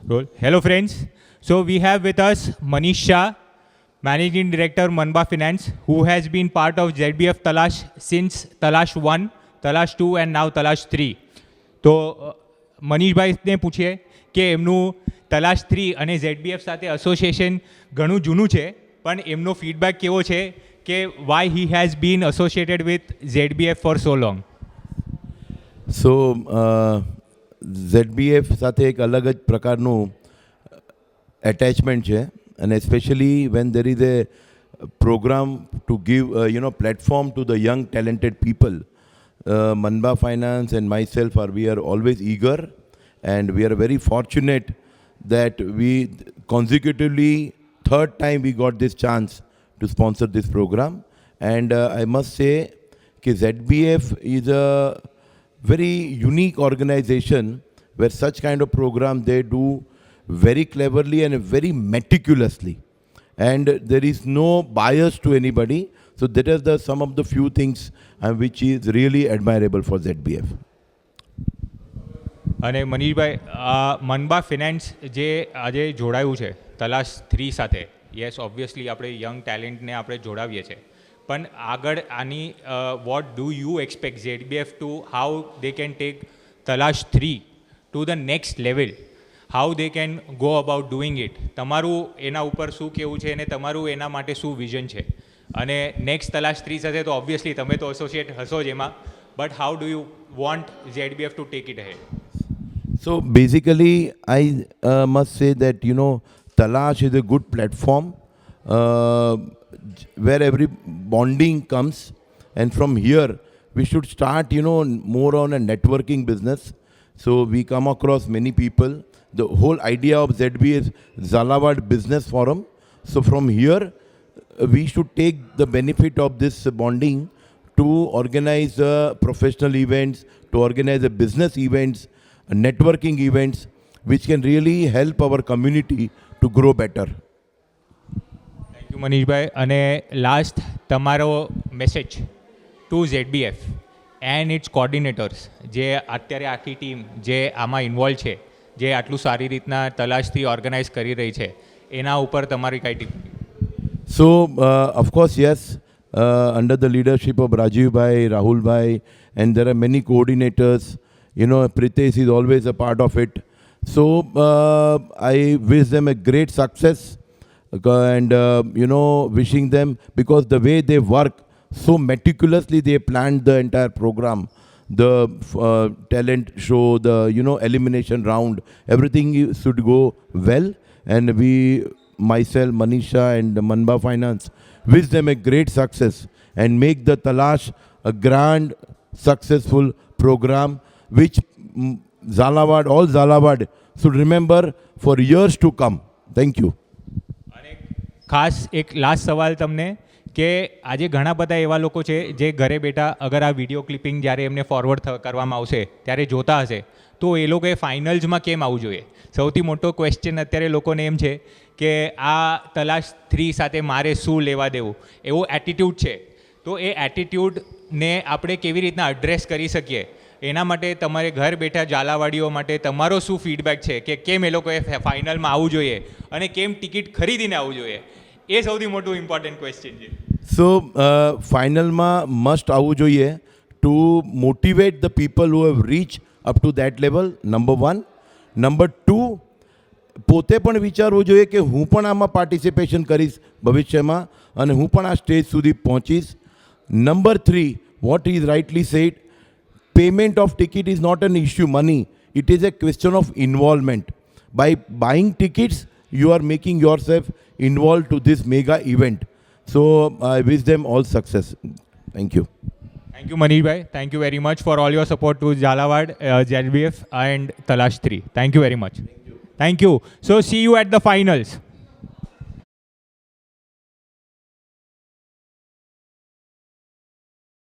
Roll. Hello, friends. So we have with us Manish Shah, Managing Director, Manba Finance, who has been part of ZBF Talash since Talash 1, Talash 2 and now Talash 3. તો મનીષભાઈને પૂછીએ કે એમનું તલાશ 3 અને ZBF સાથે association ઘણું જૂનું છે, પણ એમનો ફીડબેક કેવો છે કે why he has been associated with ZBF for so long. So ZBF સાથે એક અલગ જ પ્રકારનું એટેચમેન્ટ છે, અને specially when there is a programme to give platform to the young talented people. Manba Finance and myself we are always eager, and we are very fortunate that we consecutively third time we got this chance to sponsor this program. And I must say that ZBF is a very unique organization where such kind of program they do very cleverly and very meticulously, and there is no bias to anybody. So that is some of the few things which is really admirable for ZBF. અને મનીષભાઈ, મનબા finance જે આજે જોડાયું છે તલાશ 3 સાથે, yes obviously આપણે young ટેલેન્ટને આપણે જોડાવીએ છીએ, પણ આગળ આની what do you expect ZBF to how they can take Talaash 3 to the next level, how they can go about doing it? તમારું એના ઉપર શું કહેવું છે અને તમારું એના માટે શું વિઝન છે? અને નેક્સ્ટ તલાશ 3 સાથે તો ઓબ્વિયસલી તમે તો એસોસિએટ હશો જ એમાં, but how do you want ZBF to take it ahead? So basically I must say that Talash is a good platform where every bonding comes, and from here we should start more on a networking business. So we come across many people. The whole idea of ZB is Zalawad Business Forum. So from here we should take the benefit of this bonding to organize professional events, to organize business events, networking events, which can really help our community to grow better. Thank you મનીષભાઈ. અને last તમારો message to ZBF and its coordinators, જે અત્યારે આખી team જે આમાં involve છે, જે આટલું સારી રીતના તલાશથી ઓર્ગેનાઇઝ કરી રહી છે, એના ઉપર તમારી કાંઈ ટિપ્પણી? So, of course, yes, under the leadership of Rajiv Bhai, Rahul Bhai, and there are many coordinators. Pritesh is always a part of it. So, I wish them a great success, and, wishing them, because the way they work so meticulously, they planned the entire program, the talent show, the, elimination round, everything should go well, and we, myself, Manisha and Manba Finance, wish them a great success and make the Talash a grand, successful program which Zalawad, all Zalawad should remember for years to come. Thank you. અને ખાસ એક last સવાલ તમને કે આજે ઘણા બધા એવા લોકો છે જે ઘરે બેઠા અગર આ વિડીયો ક્લિપિંગ જ્યારે એમને ફોરવર્ડ કરવામાં આવશે ત્યારે જોતા હશે, તો એ લોકોએ ફાઇનલ્સમાં કેમ આવવું જોઈએ? સૌથી મોટો ક્વેશ્ચન અત્યારે લોકોને એમ છે કે આ તલાશ 3 સાથે મારે શું લેવા દેવું, એવો એટીટ્યૂડ છે. તો એ એટીટ્યૂડને આપણે કેવી રીતના એડ્રેસ કરી શકીએ, એના માટે તમારે ઘર બેઠા ઝાલાવાડીઓ માટે તમારો શું ફીડબેક છે કે કેમ એ લોકોએ ફાઇનલમાં આવવું જોઈએ અને કેમ ટિકિટ ખરીદીને આવવું જોઈએ? એ સૌથી મોટું ઇમ્પોર્ટન્ટ ક્વેશ્ચન છે. So, ફાઇનલમાં મસ્ટ આવવું જોઈએ to motivate the people who have reached up to that level, number 1. Number 2, પોતે પણ વિચારવું જોઈએ કે હું પણ આમાં પાર્ટિસિપેશન કરીશ ભવિષ્યમાં અને હું પણ આ સ્ટેજ સુધી પહોંચીશ. Number 3, what is rightly said, payment of ticket is not an issue money, it is a question of involvement. By buying tickets you are making yourself involved to this mega event. So I wish them all success. Thank you. Thank you Manishbhai, thank you very much for all your support to Jhalawad, ZBF and Talash 3. Thank you very much. Thank you. So see you at the finals.